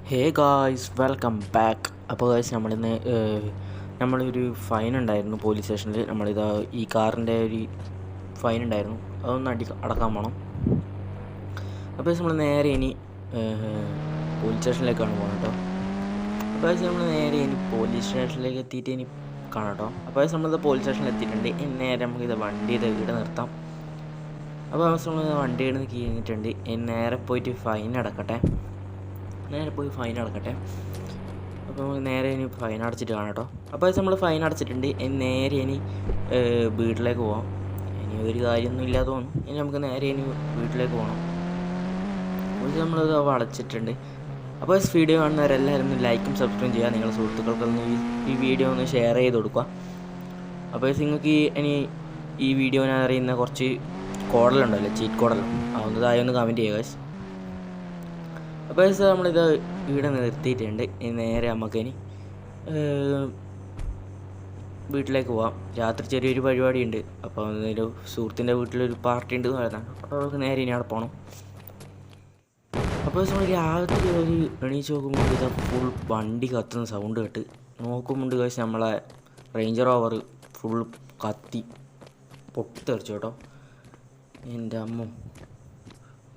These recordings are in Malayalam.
Hey guys welcome back. അപ്പോൾ ഗായ്സ് നമ്മളിന്ന് നമ്മളൊരു ഫൈൻ ഉണ്ടായിരുന്നു പോലീസ് സ്റ്റേഷനിൽ. നമ്മളിതാ ഈ കാറിൻ്റെ ഒരു ഫൈൻ ഉണ്ടായിരുന്നു, അതൊന്ന് അടക്കാൻ പോകണം. അപ്പോൾ നമ്മൾ നേരെ ഇനി പോലീസ് സ്റ്റേഷനിലേക്കാണ് പോകണം കേട്ടോ. അപ്പോൾ നമ്മൾ നേരെ ഇനി പോലീസ് സ്റ്റേഷനിലേക്ക് എത്തിയിട്ട് ഇനി കാണാം കേട്ടോ. അപ്പോൾ നമ്മളിത് പോലീസ് സ്റ്റേഷനിൽ എത്തിയിട്ടുണ്ട്. ഇനി നേരെ നമുക്കിത് വണ്ടി ഇത് ഇവിടെ നിർത്താം. അപ്പോൾ നമ്മൾ വണ്ടി ഇടുന്ന് കഴിഞ്ഞിട്ടുണ്ട്. ഇനി നേരെ പോയിട്ട് ഫൈൻ അടക്കട്ടെ. അപ്പോൾ നേരെ ഇനി ഫൈൻ അടച്ചിട്ട് കാണാം കേട്ടോ. അപ്പോൾ നമ്മൾ ഫൈൻ അടച്ചിട്ടുണ്ട്. നേരെ ഇനി വീട്ടിലേക്ക് പോകാം. ഇനി ഒരു കാര്യമൊന്നും ഇല്ലാതെ തോന്നും. ഇനി നമുക്ക് നേരെ ഇനി വീട്ടിലേക്ക് പോകണം. അപ്പോൾ നമ്മളത് അടച്ചിട്ടുണ്ട്. അപ്പോൾ വീഡിയോ കാണുന്നവരെല്ലാവരും ഒന്ന് ലൈക്കും സബ്സ്ക്രൈബ് ചെയ്യുക. നിങ്ങളുടെ സുഹൃത്തുക്കൾക്കൊന്ന് ഈ വീഡിയോ ഒന്ന് ഷെയർ ചെയ്ത് കൊടുക്കുക. അപ്പോൾ നിങ്ങൾക്ക് ഈ വീഡിയോനെ അറിയുന്ന കുറച്ച് കോഡലുണ്ടല്ലോ, ചീറ്റ് കോഡല്ലോ, അതൊന്നതായി ഒന്ന് കമൻറ്റ് ചെയ്യുക. അപ്പോൾ നമ്മളിത് ഇവിടെ നിർത്തിയിട്ടുണ്ട്. നേരെ നമുക്കിനി വീട്ടിലേക്ക് പോവാം. രാത്രി ചെറിയൊരു പരിപാടിയുണ്ട്. അപ്പോൾ ഒരു സുഹൃത്തിൻ്റെ വീട്ടിലൊരു പാർട്ടി ഉണ്ട് എന്ന് പറയുന്നത്. അപ്പോൾ നമുക്ക് നേരെ ഇനി അവിടെ പോകണം. അപ്പോൾ നമ്മൾ രാത്രി ഒരു എണീച്ച് നോക്കുമ്പോൾ ഇത് ഫുൾ വണ്ടി കത്തുന്ന സൗണ്ട് കേട്ട് നോക്കുമ്പോൾ കഴിച്ച് നമ്മളെ റേഞ്ചർ റോവർ ഫുൾ കത്തി പൊട്ടിത്തെറിച്ചു കേട്ടോ. എൻ്റെ അമ്മ,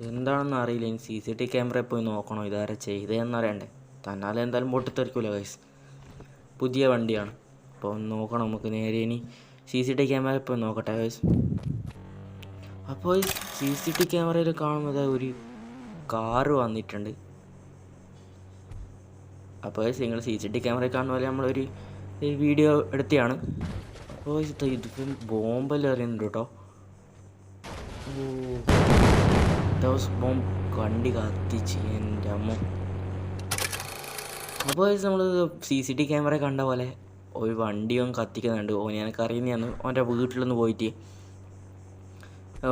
എന്താണെന്ന് അറിയില്ല. ഇനി CCTV ക്യാമറയിൽ പോയി നോക്കണോ ഇതാരെ ചെയ്തതെന്നറിയണ്ടേ. തന്നാലും എന്തായാലും പൊട്ടിത്തെറിക്കില്ല ഗൈസ്, പുതിയ വണ്ടിയാണ്. അപ്പോൾ നോക്കണം നമുക്ക്. നേരെ ഇനി CCTV ക്യാമറയിൽ പോയി നോക്കട്ടെ ഗൈസ്. അപ്പോൾ ഈ CCTV ക്യാമറയിൽ കാണുന്നത് ഒരു കാറ് വന്നിട്ടുണ്ട്. അപ്പോൾ നിങ്ങൾ CCTV ക്യാമറയിൽ കാണുന്ന പോലെ നമ്മളൊരു വീഡിയോ എടുത്തതാണ്. അപ്പോൾ ഇതിപ്പം ബോംബെല്ലാം അറിയുന്നുണ്ട് കേട്ടോ. ബോംബ് വണ്ടി കത്തിച്ച് എൻ്റെ അമ്മ. അപ്പോൾ നമ്മൾ CCTV ക്യാമറ കണ്ട പോലെ ഒരു വണ്ടിയും കത്തിക്കുന്നുണ്ട്. എനിക്ക് അറിയുന്നതാണ്. അവൻ്റെ വീട്ടിലൊന്ന് പോയിട്ട്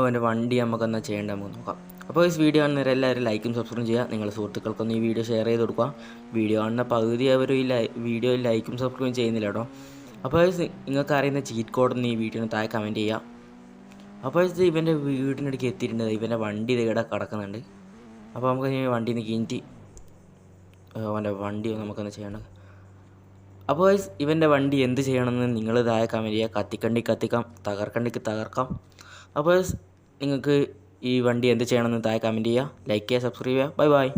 അവൻ്റെ വണ്ടി നമുക്കെന്താ ചെയ്യേണ്ടത് നമുക്ക് നോക്കാം. അപ്പോൾ ഈ വീഡിയോ കാണുന്നവരെ എല്ലാവരും ലൈക്കും സബ്സ്ക്രൈബ് ചെയ്യുക. നിങ്ങളുടെ സുഹൃത്തുക്കൾക്കൊന്ന് ഈ വീഡിയോ ഷെയർ ചെയ്ത് കൊടുക്കുക. വീഡിയോ കാണുന്ന പകുതി അവർ ഈ വീഡിയോയിൽ ലൈക്കും സബ്സ്ക്രൈബ് ചെയ്യുന്നില്ല കേട്ടോ. അപ്പോൾ നിങ്ങൾക്ക് അറിയുന്ന ചീറ്റ് കോഡൊന്ന് ഈ വീഡിയോന് താഴെ കമൻറ്റ് ചെയ്യുക. അപ്പോൾ ഇവൻ്റെ വീടിനടുക്ക് എത്തിയിട്ടുണ്ട്. ഇവൻ്റെ വണ്ടി ഇവിടെ കിടക്കുന്നുണ്ട്. അപ്പോൾ നമുക്ക് വണ്ടിയിൽ നിന്ന് കീഞ്ഞിട്ട് അവൻ്റെ വണ്ടി നമുക്കൊന്ന് ചെയ്യണം. അപ്പോൾ ഇവൻ്റെ വണ്ടി എന്ത് ചെയ്യണമെന്ന് നിങ്ങൾ താഴെ കമൻറ്റ് ചെയ്യുക. കത്തിക്കാം, തകർക്കാം. അപ്പോൾ നിങ്ങൾക്ക് ഈ വണ്ടി എന്ത് ചെയ്യണമെന്ന് താഴെ കമൻറ്റ് ചെയ്യുക. ലൈക്ക് ചെയ്യുക, സബ്സ്ക്രൈബ് ചെയ്യുക. ബൈ.